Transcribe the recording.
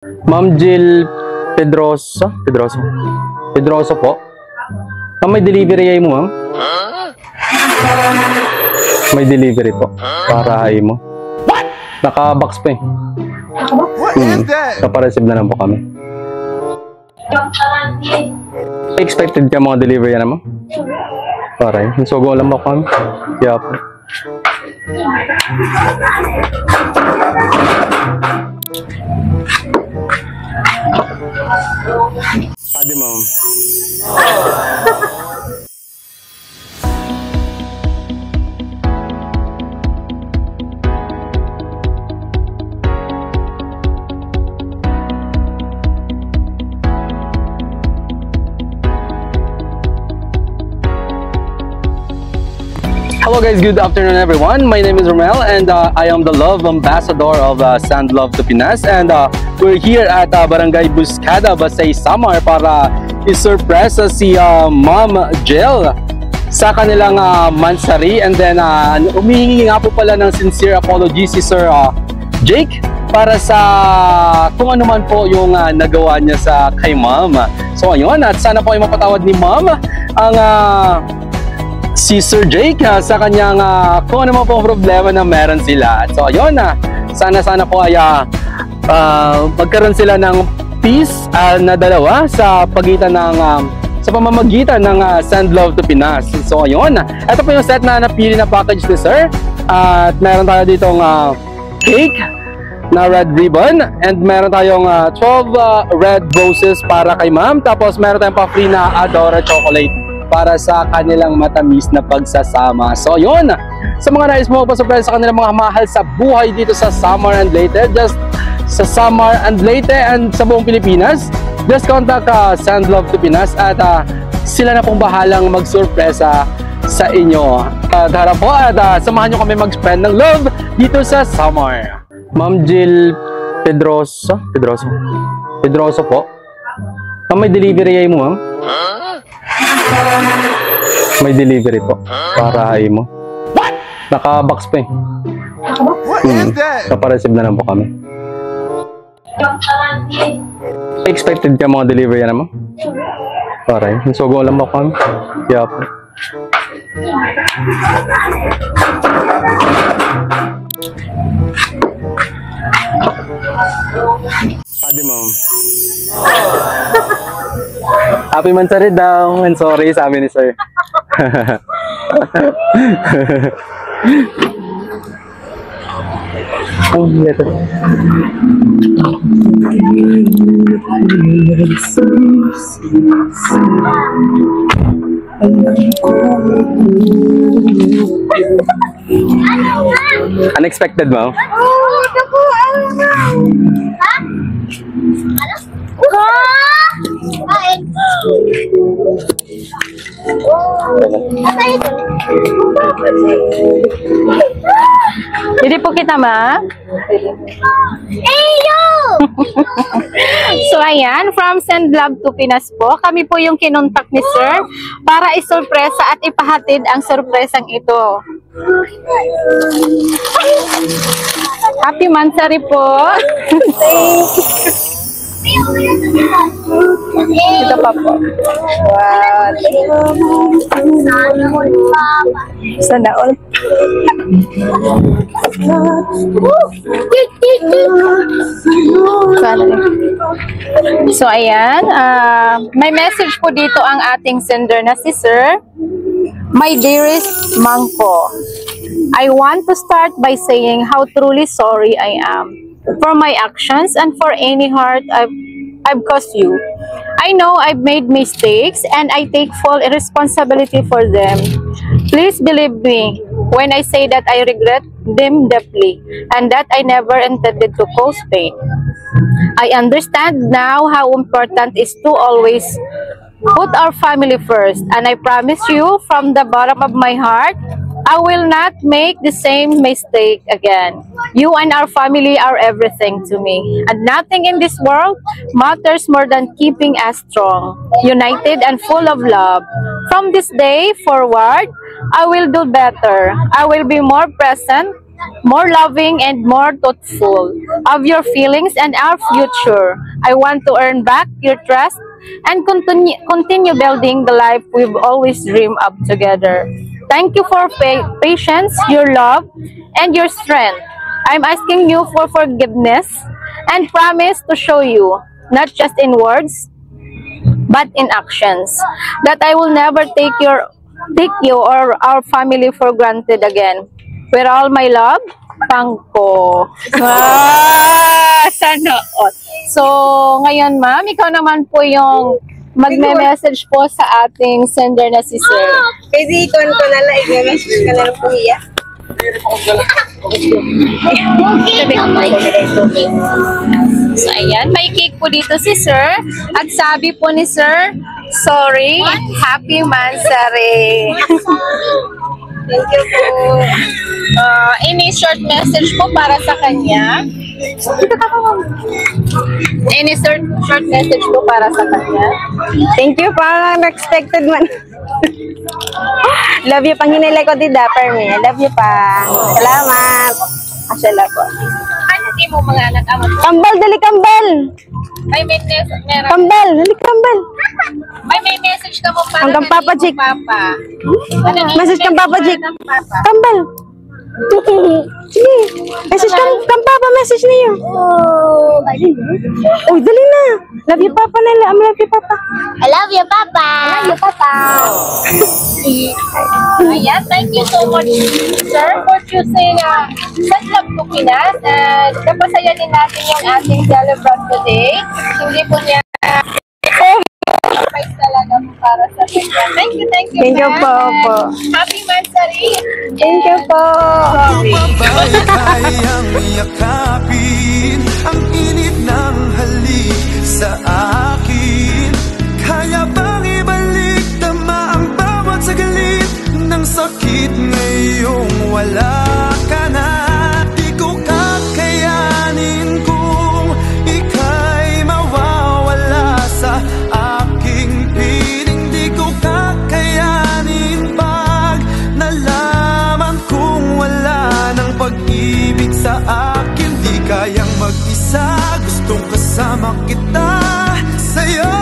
Ma'am Jill Pedroso po. May delivery ay mo, ma'am? May delivery po. Para ay mo. Naka-box pa eh. Napa-receive na lang po kami. Expected ka mga delivery na, ma'am? Para eh. Sugo lang po kami. Kaya po. Adi, ma'am. Hello guys, good afternoon everyone. My name is Romel and I am the love ambassador of Sand Love to Pinas, and we're here at Barangay Buscada, Basay, Samar para i-surprise si Ma'am Jill sa kanilang mansari, and then humihingi nga po pala ng sincere apology si Sir Jake para sa kung ano man po yung nagawa niya sa kay Ma'am. So ayun, at sana po ay mapatawad ni Ma'am ang si Sir Jake sa kanyang kung ano po problema na meron sila. So ayun, sana po ay magkaroon sila ng peace na dalawa sa pagitan ng sa pamamagitan ng Sand Love to Pinas. So ayun, ito po yung set na napili na package ni Sir, at meron tayo ditong cake na red ribbon, and meron tayong 12 red roses para kay Ma'am, tapos meron tayong pa free na Adora chocolate para sa kanilang matamis na pagsasama. So yun, sa mga nais mo pa-surprise sa kanilang mga mahal sa buhay dito sa Samar and Leyte, just sa Samar and Leyte and sa buong Pilipinas, just contact Sand Love to Pinas at sila na pong bahalang mag-surpresa sa inyo. Tara po at samahan nyo kami mag-spread ng love dito sa Samar. Ma'am Jill Pedroso po. May delivery ay mo, ma'am? May delivery po. Para ay mo. Naka-box pa eh. Napa-receive na lang po kami. Expected ka mga delivery na, ma'am? Para eh. Sugo lang po kami. Kaya po. Adi, ma'am. Happy mansari daw, and sorry sabi ni Sir. Oh, ito. Unexpected, ma'am. Hindi po kita, ma. So ayan, from Sand Love to Pinas po, kami po yung kinontak ni Sir para isurpresa at ipahatid ang surpresang ito. Happy mansari po. Ito pa po. Wow. Sana all. So ayan, may message po dito ang ating sender na si Sir. My dearest Mangko, I want to start by saying how truly sorry I am for my actions and for any hurt I've caused you. I know I've made mistakes and I take full responsibility for them. Please believe me when I say that I regret them deeply and that I never intended to cause pain. I understand now how important it is to always put our family first, and I promise you from the bottom of my heart, I will not make the same mistake again. You and our family are everything to me, and nothing in this world matters more than keeping us strong, united, and full of love. From this day forward, I will do better. I will be more present more loving and more thoughtful of your feelings and our future. I want to earn back your trust and continue building the life we've always dreamed of together. Thank you for patience, your love, and your strength. I'm asking you for forgiveness and promise to show you, not just in words, but in actions, that I will never take you or our family for granted again. With all my love, Pangko. Sana all. So, ngayon ma'am, ikaw naman po yung magme-message po sa ating sender na si Sir. Pwede ikon ko na lang, i-message ka na lang po hiya. So, ayan, may cake po dito si Sir. At sabi po ni Sir, sorry, happy Mansari. Thank you po. Any short message po para sa kanya? Any short message po para sa kanya? Thank you po, unexpected man. Love you pang hinilay ko di dapper me. I love you pa. Salamat. Asala po. Ano di mo mga anak amo? Kambal, dali kambal. May meron. Kambal, dali kambal. May message ka mo para Hanggang Papa Jik. Papa. Message kang Papa Jik. Kambal. Sige. Message kang Papa, message niyo. Oh, dali na. Love you Papa nila. I love you Papa. I love you, Papa. I love you Papa. Ayan, thank you so much, Sir, for choosing Sad Love to Pinas. And napasayanin natin yung ating celebrant today. Hindi po niya surprise talaga po para sa kanya. Thank you, Thank you ma'am. po. Happy Mansari. Thank you po. Sorry. Ba'y kayang yakapin ang init ng halik sa akin? Kaya bang ibalik tama ang bawat sagalit ng sakit ngayong wala ka na? Di ko kakayanin kung ika'y mawawala sa aking piling. Di ko kakayanin pag nalaman kong wala ng pag-ibig sa akin. Di kayang mag-isa, gustong kasama kita sa'yo.